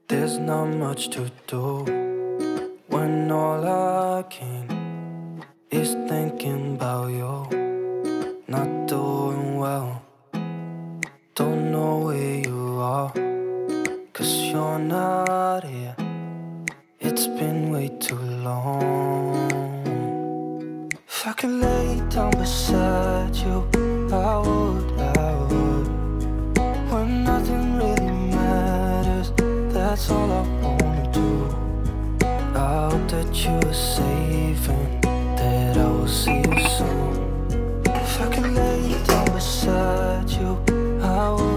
There's not much to do when all I can is thinking about you. Not doing well, don't know where you are, 'cause you're not here. It's been way too long. If I could lay down beside you, I would. When nothing really matters, that's all I wanna do. I hope that you are safe and that I will see you soon. If I could lay down beside you, I would.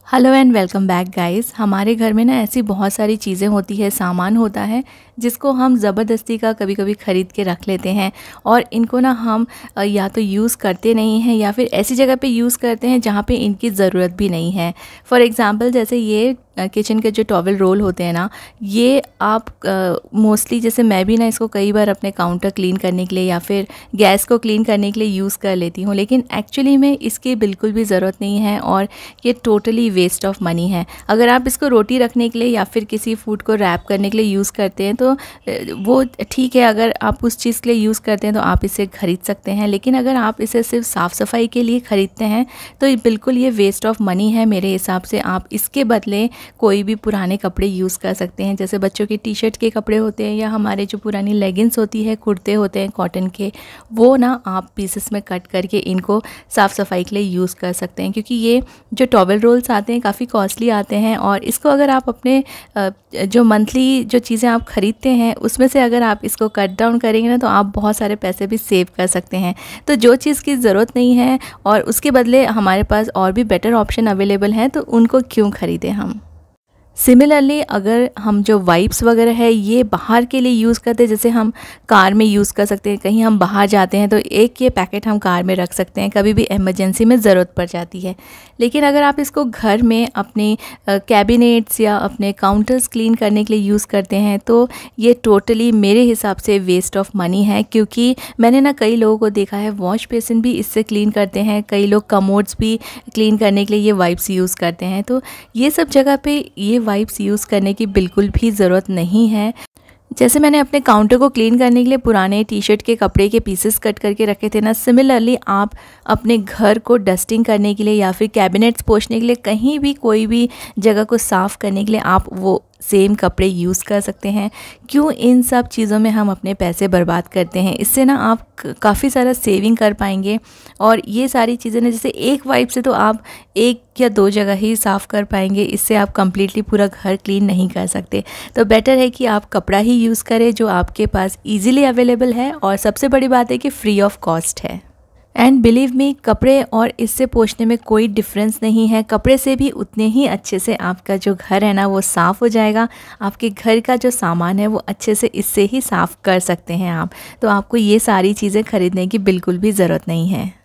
Hello and welcome back guys. हमारे घर में ना ऐसी बहुत सारी चीज़ें होती है, सामान होता है जिसको हम ज़बरदस्ती का कभी कभी ख़रीद के रख लेते हैं और इनको ना हम या तो यूज़ करते नहीं हैं या फिर ऐसी जगह पे यूज़ करते हैं जहाँ पे इनकी ज़रूरत भी नहीं है। फॉर एग्ज़ाम्पल जैसे ये किचन के जो टॉवल रोल होते हैं ना, ये आप मोस्टली जैसे मैं भी ना इसको कई बार अपने काउंटर क्लीन करने के लिए या फिर गैस को क्लीन करने के लिए यूज़ कर लेती हूँ, लेकिन एक्चुअली में इसकी बिल्कुल भी ज़रूरत नहीं है और ये टोटली वेस्ट ऑफ मनी है। अगर आप इसको रोटी रखने के लिए या फिर किसी फूड को रैप करने के लिए यूज़ करते हैं तो वो ठीक है, अगर आप उस चीज़ के लिए यूज़ करते हैं तो आप इसे ख़रीद सकते हैं, लेकिन अगर आप इसे सिर्फ साफ़ सफाई के लिए ख़रीदते हैं तो बिल्कुल ये वेस्ट ऑफ मनी है मेरे हिसाब से। आप इसके बदले कोई भी पुराने कपड़े यूज़ कर सकते हैं, जैसे बच्चों के टी शर्ट के कपड़े होते हैं या हमारे जो पुरानी लेगिंग्स होती है, कुर्ते होते हैं कॉटन के, वो ना आप पीसेस में कट करके इनको साफ़ सफाई के लिए यूज़ कर सकते हैं। क्योंकि ये जो टॉवल रोल्स आते हैं काफ़ी कॉस्टली आते हैं और इसको अगर आप अपने जो मंथली जो चीज़ें आप ख़रीदते हैं उसमें से अगर आप इसको कट डाउन करेंगे ना तो आप बहुत सारे पैसे भी सेव कर सकते हैं। तो जो चीज़ की ज़रूरत नहीं है और उसके बदले हमारे पास और भी बेटर ऑप्शन अवेलेबल हैं तो उनको क्यों ख़रीदें हम। सिमिलरली अगर हम जो वाइप्स वगैरह है ये बाहर के लिए यूज़ करते हैं, जैसे हम कार में यूज़ कर सकते हैं, कहीं हम बाहर जाते हैं तो एक ये पैकेट हम कार में रख सकते हैं, कभी भी इमरजेंसी में ज़रूरत पड़ जाती है। लेकिन अगर आप इसको घर में अपने कैबिनेट्स या अपने काउंटर्स क्लीन करने के लिए यूज़ करते हैं तो ये टोटली मेरे हिसाब से वेस्ट ऑफ मनी है। क्योंकि मैंने ना कई लोगों को देखा है वॉश बेसिन भी इससे क्लीन करते हैं, कई लोग कमोड्स भी क्लीन करने के लिए ये वाइप्स यूज़ करते हैं। तो ये सब जगह पे ये वाइप्स यूज़ करने की बिल्कुल भी ज़रूरत नहीं है। जैसे मैंने अपने काउंटर को क्लीन करने के लिए पुराने टी शर्ट के कपड़े के पीसेस कट करके रखे थे ना, सिमिलरली आप अपने घर को डस्टिंग करने के लिए या फिर कैबिनेट्स पोंछने के लिए, कहीं भी कोई भी जगह को साफ़ करने के लिए आप वो सेम कपड़े यूज़ कर सकते हैं। क्यों इन सब चीज़ों में हम अपने पैसे बर्बाद करते हैं? इससे ना आप काफ़ी सारा सेविंग कर पाएंगे और ये सारी चीज़ें ना, जैसे एक वाइप से तो आप एक या दो जगह ही साफ़ कर पाएंगे, इससे आप कंप्लीटली पूरा घर क्लीन नहीं कर सकते। तो बेटर है कि आप कपड़ा ही यूज़ करें जो आपके पास ईजिली अवेलेबल है और सबसे बड़ी बात है कि फ्री ऑफ कॉस्ट है। एंड बिलीव मी, कपड़े और इससे पोंछने में कोई डिफरेंस नहीं है। कपड़े से भी उतने ही अच्छे से आपका जो घर है ना वो साफ़ हो जाएगा, आपके घर का जो सामान है वो अच्छे से इससे ही साफ़ कर सकते हैं आप। तो आपको ये सारी चीज़ें ख़रीदने की बिल्कुल भी ज़रूरत नहीं है।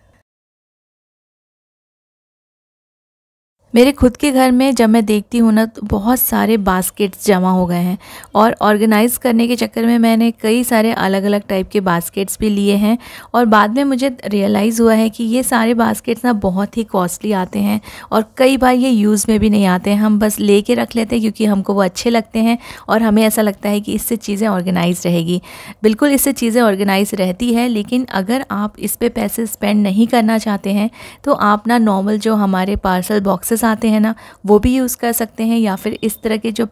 मेरे खुद के घर में जब मैं देखती हूँ ना तो बहुत सारे बास्केट्स जमा हो गए हैं और ऑर्गेनाइज़ करने के चक्कर में मैंने कई सारे अलग अलग टाइप के बास्केट्स भी लिए हैं और बाद में मुझे रियलाइज़ हुआ है कि ये सारे बास्केट्स ना बहुत ही कॉस्टली आते हैं और कई बार ये यूज़ में भी नहीं आते हैं। हम बस ले के रख लेते हैं क्योंकि हमको वो अच्छे लगते हैं और हमें ऐसा लगता है कि इससे चीज़ें ऑर्गेनाइज रहेगी। बिल्कुल इससे चीज़ें ऑर्गेनाइज रहती है, लेकिन अगर आप इस पर पैसे स्पेंड नहीं करना चाहते हैं तो आप ना नॉर्मल जो हमारे पार्सल बॉक्सेस आते हैं ना वो भी यूज़ कर सकते हैं, या फिर इस तरह के जो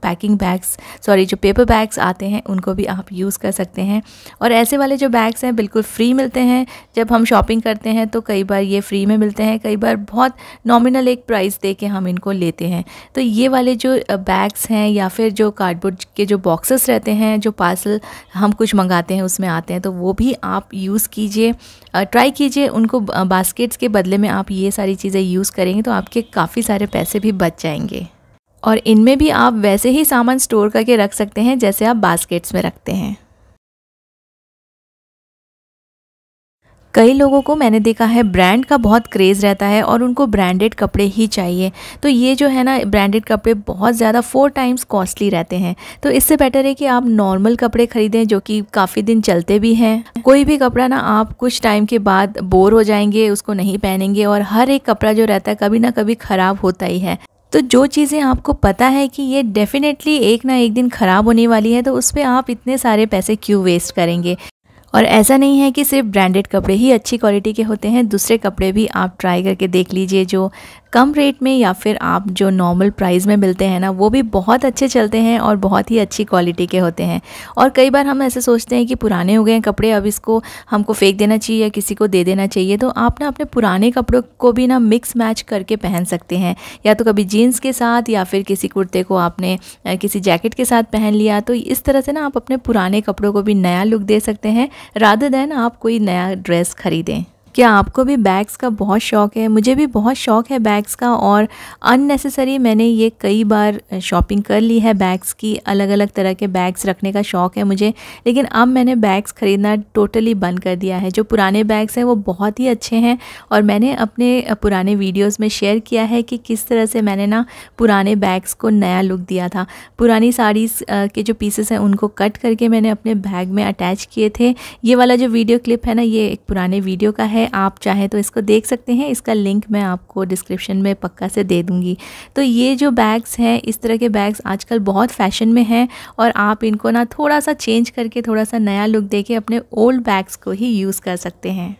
जो पेपर बैग्स आते हैं उनको भी आप यूज़ कर सकते हैं। और ऐसे वाले जो बैग्स हैं बिल्कुल फ्री मिलते हैं। जब हम शॉपिंग करते हैं तो कई बार ये फ्री में मिलते हैं, कई बार बहुत नॉमिनल एक प्राइस दे के हम इनको लेते हैं। तो ये वाले जो बैग्स हैं या फिर जो कार्डबोर्ड के जो बॉक्सेस रहते हैं, जो पार्सल हम कुछ मंगाते हैं उसमें आते हैं, तो वो भी आप यूज़ कीजिए, ट्राई कीजिए उनको। बास्केट्स के बदले में आप ये सारी चीज़ें यूज़ करेंगे तो आपके काफ़ी सारे पैसे भी बच जाएंगे और इनमें भी आप वैसे ही सामान स्टोर करके रख सकते हैं जैसे आप बास्केट्स में रखते हैं। कई लोगों को मैंने देखा है ब्रांड का बहुत क्रेज़ रहता है और उनको ब्रांडेड कपड़े ही चाहिए। तो ये जो है ना ब्रांडेड कपड़े बहुत ज़्यादा 4 टाइम्स कॉस्टली रहते हैं। तो इससे बेटर है कि आप नॉर्मल कपड़े ख़रीदें जो कि काफ़ी दिन चलते भी हैं। कोई भी कपड़ा ना आप कुछ टाइम के बाद बोर हो जाएंगे, उसको नहीं पहनेंगे, और हर एक कपड़ा जो रहता है कभी ना कभी ख़राब होता ही है। तो जो चीज़ें आपको पता है कि ये डेफिनेटली एक ना एक दिन ख़राब होने वाली है, तो उस पर आप इतने सारे पैसे क्यों वेस्ट करेंगे। और ऐसा नहीं है कि सिर्फ ब्रांडेड कपड़े ही अच्छी क्वालिटी के होते हैं, दूसरे कपड़े भी आप ट्राई करके देख लीजिए जो कम रेट में या फिर आप जो नॉर्मल प्राइस में मिलते हैं ना, वो भी बहुत अच्छे चलते हैं और बहुत ही अच्छी क्वालिटी के होते हैं। और कई बार हम ऐसे सोचते हैं कि पुराने हो गए हैं कपड़े, अब इसको हमको फेंक देना चाहिए या किसी को दे देना चाहिए। तो आप ना अपने पुराने कपड़ों को भी ना मिक्स मैच करके पहन सकते हैं, या तो कभी जीन्स के साथ या फिर किसी कुर्ते को आपने किसी जैकेट के साथ पहन लिया। तो इस तरह से ना आप अपने पुराने कपड़ों को भी नया लुक दे सकते हैं, रादर देन आप कोई नया ड्रेस खरीदें। क्या आपको भी बैग्स का बहुत शौक़ है? मुझे भी बहुत शौक़ है बैग्स का, और अननेसेसरी मैंने ये कई बार शॉपिंग कर ली है बैग्स की। अलग अलग तरह के बैग्स रखने का शौक़ है मुझे, लेकिन अब मैंने बैग्स ख़रीदना टोटली बंद कर दिया है। जो पुराने बैग्स हैं वो बहुत ही अच्छे हैं, और मैंने अपने पुराने वीडियोज़ में शेयर किया है कि किस तरह से मैंने ना पुराने बैग्स को नया लुक दिया था। पुरानी साड़ीज़ के जो पीसेस हैं उनको कट करके मैंने अपने बैग में अटैच किए थे। ये वाला जो वीडियो क्लिप है ना, ये एक पुराने वीडियो का है, आप चाहें तो इसको देख सकते हैं। इसका लिंक मैं आपको डिस्क्रिप्शन में पक्का से दे दूंगी। तो ये जो बैग्स हैं, इस तरह के बैग्स आजकल बहुत फैशन में हैं, और आप इनको ना थोड़ा सा चेंज करके थोड़ा सा नया लुक देके अपने ओल्ड बैग्स को ही यूज़ कर सकते हैं।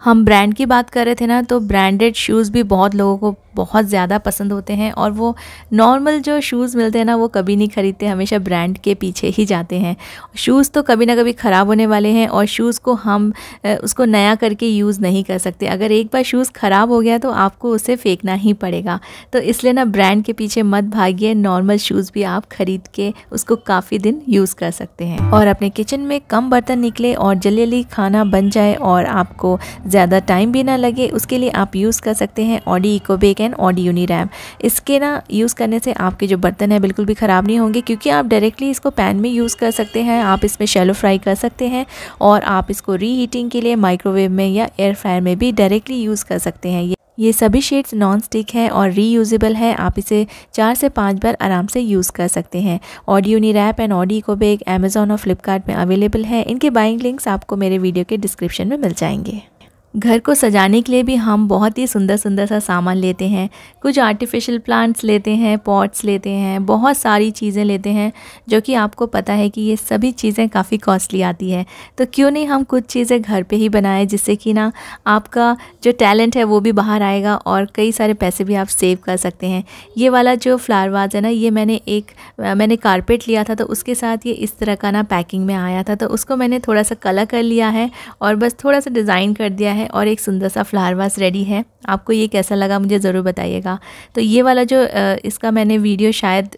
हम ब्रांड की बात कर रहे थे ना, तो ब्रांडेड शूज़ भी बहुत लोगों को बहुत ज़्यादा पसंद होते हैं, और वो नॉर्मल जो शूज़ मिलते हैं ना वो कभी नहीं ख़रीदते, हमेशा ब्रांड के पीछे ही जाते हैं। शूज़ तो कभी ना कभी ख़राब होने वाले हैं, और शूज़ को हम उसको नया करके यूज़ नहीं कर सकते। अगर एक बार शूज़ ख़राब हो गया तो आपको उसे फेंकना ही पड़ेगा। तो इसलिए ना ब्रांड के पीछे मत भागिए, नॉर्मल शूज़ भी आप ख़रीद के उसको काफ़ी दिन यूज़ कर सकते हैं। और अपने किचन में कम बर्तन निकले और जल्दी जल्दी खाना बन जाए और आपको ज़्यादा टाइम भी ना लगे, उसके लिए आप यूज़ कर सकते हैं ऑडी इकोबेक एंड ऑडी यूनिरैम। इसके ना यूज़ करने से आपके जो बर्तन हैं बिल्कुल भी ख़राब नहीं होंगे, क्योंकि आप डायरेक्टली इसको पैन में यूज़ कर सकते हैं, आप इसमें शैलो फ्राई कर सकते हैं, और आप इसको रीहीटिंग के लिए माइक्रोवेव में या एयर फ्रायर में भी डायरेक्टली यूज़ कर सकते हैं। ये सभी शेड्स नॉन स्टिक है और रीयूजेबल है, आप इसे 4 से 5 बार आराम से यूज़ कर सकते हैं। ऑडी यूनिरैप एंड ऑडी इकोबेक अमेज़ॉन और फ्लिपकार्ट में अवेलेबल है। इनके बाइंग लिंक्स आपको मेरे वीडियो के डिस्क्रिप्शन में मिल जाएंगे। घर को सजाने के लिए भी हम बहुत ही सुंदर सुंदर सा सामान लेते हैं। कुछ आर्टिफिशियल प्लांट्स लेते हैं, पॉट्स लेते हैं, बहुत सारी चीज़ें लेते हैं, जो कि आपको पता है कि ये सभी चीज़ें काफ़ी कॉस्टली आती है। तो क्यों नहीं हम कुछ चीज़ें घर पे ही बनाएं, जिससे कि ना आपका जो टैलेंट है वो भी बाहर आएगा और कई सारे पैसे भी आप सेव कर सकते हैं। ये वाला जो फ्लावर वाज है ना, ये मैंने कारपेट लिया था, तो उसके साथ ये इस तरह का ना पैकिंग में आया था, तो उसको मैंने थोड़ा सा कलर कर लिया है और बस थोड़ा सा डिज़ाइन कर दिया है, और एक सुंदर सा फ्लावर वास रेडी है। आपको ये कैसा लगा मुझे ज़रूर बताइएगा। तो ये वाला जो इसका मैंने वीडियो शायद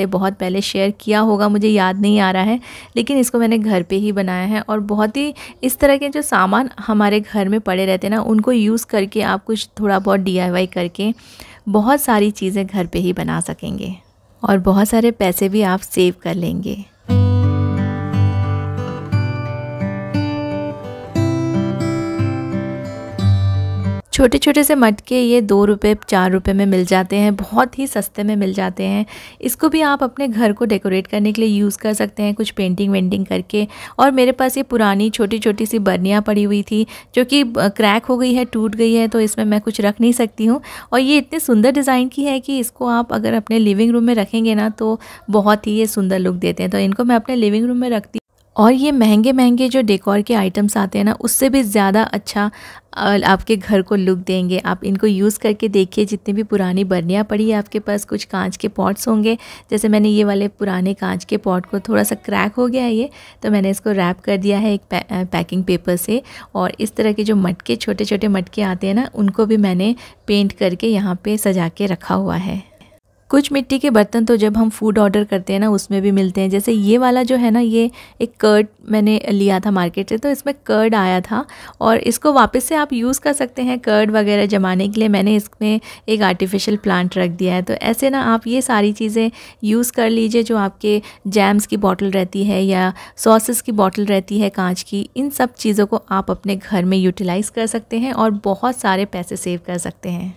बहुत पहले शेयर किया होगा, मुझे याद नहीं आ रहा है, लेकिन इसको मैंने घर पे ही बनाया है। और बहुत ही इस तरह के जो सामान हमारे घर में पड़े रहते हैं ना, उनको यूज़ करके आप कुछ थोड़ा बहुत DIY करके बहुत सारी चीज़ें घर पे ही बना सकेंगे, और बहुत सारे पैसे भी आप सेव कर लेंगे। छोटे छोटे से मटके ये 2 रुपये 4 रुपये में मिल जाते हैं, बहुत ही सस्ते में मिल जाते हैं। इसको भी आप अपने घर को डेकोरेट करने के लिए यूज़ कर सकते हैं, कुछ पेंटिंग वेंटिंग करके। और मेरे पास ये पुरानी छोटी छोटी सी बर्नियाँ पड़ी हुई थी, जो कि क्रैक हो गई है, टूट गई है, तो इसमें मैं कुछ रख नहीं सकती हूँ। और ये इतने सुंदर डिज़ाइन की है कि इसको आप अगर अपने लिविंग रूम में रखेंगे ना, तो बहुत ही ये सुंदर लुक देते हैं। तो इनको मैं अपने लिविंग रूम में रखती हूँ। और ये महंगे महंगे जो डेकोर के आइटम्स आते हैं ना, उससे भी ज़्यादा अच्छा आपके घर को लुक देंगे। आप इनको यूज़ करके देखिए। जितनी भी पुरानी बर्नियाँ पड़ी है आपके पास, कुछ कांच के पॉट्स होंगे, जैसे मैंने ये वाले पुराने कांच के पॉट को थोड़ा सा क्रैक हो गया है ये, तो मैंने इसको रैप कर दिया है एक पैकिंग पेपर से। और इस तरह के जो मटके, छोटे छोटे मटके आते हैं ना, उनको भी मैंने पेंट करके यहाँ पे सजा के रखा हुआ है। कुछ मिट्टी के बर्तन तो जब हम फूड ऑर्डर करते हैं ना उसमें भी मिलते हैं। जैसे ये वाला जो है ना, ये एक कर्ड मैंने लिया था मार्केट से, तो इसमें कर्ड आया था और इसको वापस से आप यूज़ कर सकते हैं कर्ड वगैरह जमाने के लिए। मैंने इसमें एक आर्टिफिशियल प्लांट रख दिया है। तो ऐसे ना आप ये सारी चीज़ें यूज़ कर लीजिए। जो आपके जैम्स की बॉटल रहती है या सॉसेस की बॉटल रहती है कांच की, इन सब चीज़ों को आप अपने घर में यूटिलाइज़ कर सकते हैं और बहुत सारे पैसे सेव कर सकते हैं।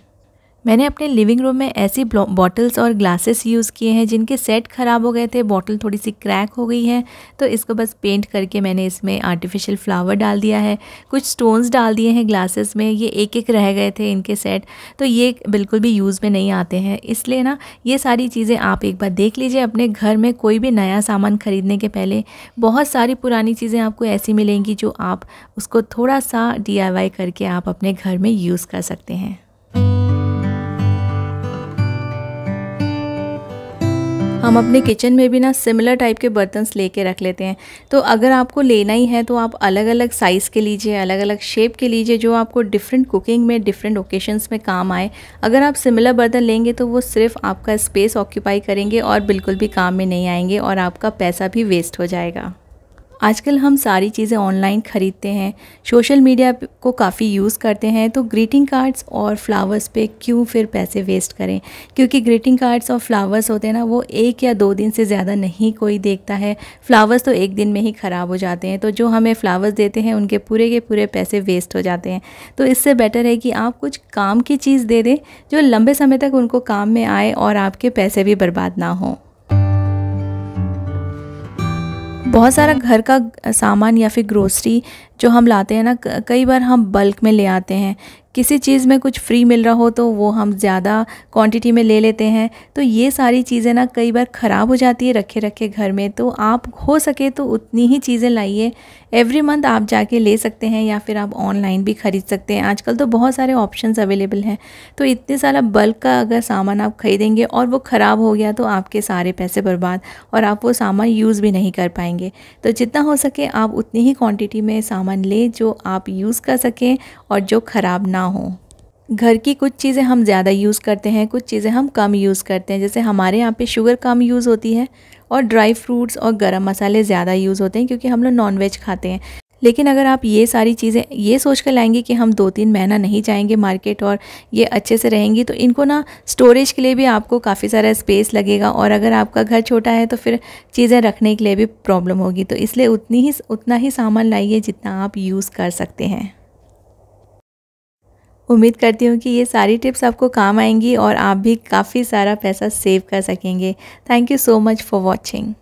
मैंने अपने लिविंग रूम में ऐसी बॉटल्स और ग्लासेस यूज़ किए हैं जिनके सेट ख़राब हो गए थे, बॉटल थोड़ी सी क्रैक हो गई है, तो इसको बस पेंट करके मैंने इसमें आर्टिफिशियल फ्लावर डाल दिया है। कुछ स्टोन्स डाल दिए हैं ग्लासेस में, ये एक एक रह गए थे इनके सेट, तो ये बिल्कुल भी यूज़ में नहीं आते हैं। इसलिए ना ये सारी चीज़ें आप एक बार देख लीजिए अपने घर में। कोई भी नया सामान ख़रीदने के पहले बहुत सारी पुरानी चीज़ें आपको ऐसी मिलेंगी जो आप उसको थोड़ा सा DIY करके आप अपने घर में यूज़ कर सकते हैं। हम अपने किचन में भी ना सिमिलर टाइप के बर्तन्स लेके रख लेते हैं। तो अगर आपको लेना ही है तो आप अलग अलग साइज़ के लीजिए, अलग अलग शेप के लीजिए, जो आपको डिफरेंट कुकिंग में, डिफरेंट ओकेशंस में काम आए। अगर आप सिमिलर बर्तन लेंगे तो वो सिर्फ आपका स्पेस ऑक्यूपाई करेंगे और बिल्कुल भी काम में नहीं आएंगे और आपका पैसा भी वेस्ट हो जाएगा। आजकल हम सारी चीज़ें ऑनलाइन ख़रीदते हैं, सोशल मीडिया को काफ़ी यूज़ करते हैं, तो ग्रीटिंग कार्ड्स और फ्लावर्स पे क्यों फिर पैसे वेस्ट करें। क्योंकि ग्रीटिंग कार्ड्स और फ्लावर्स होते हैं ना, वो 1 या 2 दिन से ज़्यादा नहीं कोई देखता है। फ्लावर्स तो 1 दिन में ही ख़राब हो जाते हैं, तो जो हमें फ्लावर्स देते हैं उनके पूरे के पूरे पैसे वेस्ट हो जाते हैं। तो इससे बेटर है कि आप कुछ काम की चीज़ दे दें जो लंबे समय तक उनको काम में आए और आपके पैसे भी बर्बाद ना हों। बहुत सारा घर का सामान या फिर ग्रोसरी जो हम लाते हैं ना, कई बार हम बल्क में ले आते हैं। किसी चीज़ में कुछ फ्री मिल रहा हो तो वो हम ज़्यादा क्वांटिटी में ले लेते हैं। तो ये सारी चीज़ें ना कई बार ख़राब हो जाती है रखे रखे घर में। तो आप हो सके तो उतनी ही चीज़ें लाइए। एवरी मंथ आप जाके ले सकते हैं या फिर आप ऑनलाइन भी ख़रीद सकते हैं। आजकल तो बहुत सारे ऑप्शंस अवेलेबल हैं। तो इतने सारा बल्क का अगर सामान आप ख़रीदेंगे और वो ख़राब हो गया तो आपके सारे पैसे बर्बाद और आप वो सामान यूज़ भी नहीं कर पाएंगे। तो जितना हो सके आप उतनी ही क्वांटिटी में सामान लें जो आप यूज़ कर सकें और जो ख़राब ना हो। घर की कुछ चीज़ें हम ज़्यादा यूज़ करते हैं, कुछ चीज़ें हम कम यूज़ करते हैं। जैसे हमारे यहाँ पे शुगर कम यूज़ होती है और ड्राई फ्रूट्स और गरम मसाले ज़्यादा यूज़ होते हैं क्योंकि हम लोग नॉनवेज खाते हैं। लेकिन अगर आप ये सारी चीज़ें ये सोच कर लाएंगे कि हम 2-3 महीना नहीं जाएंगे मार्केट और ये अच्छे से रहेंगी, तो इनको ना स्टोरेज के लिए भी आपको काफ़ी सारा स्पेस लगेगा और अगर आपका घर छोटा है तो फिर चीज़ें रखने के लिए भी प्रॉब्लम होगी। तो इसलिए उतना ही सामान लाइए जितना आप यूज़ कर सकते हैं। उम्मीद करती हूँ कि ये सारी टिप्स आपको काम आएंगी और आप भी काफ़ी सारा पैसा सेव कर सकेंगे। Thank you so much for watching.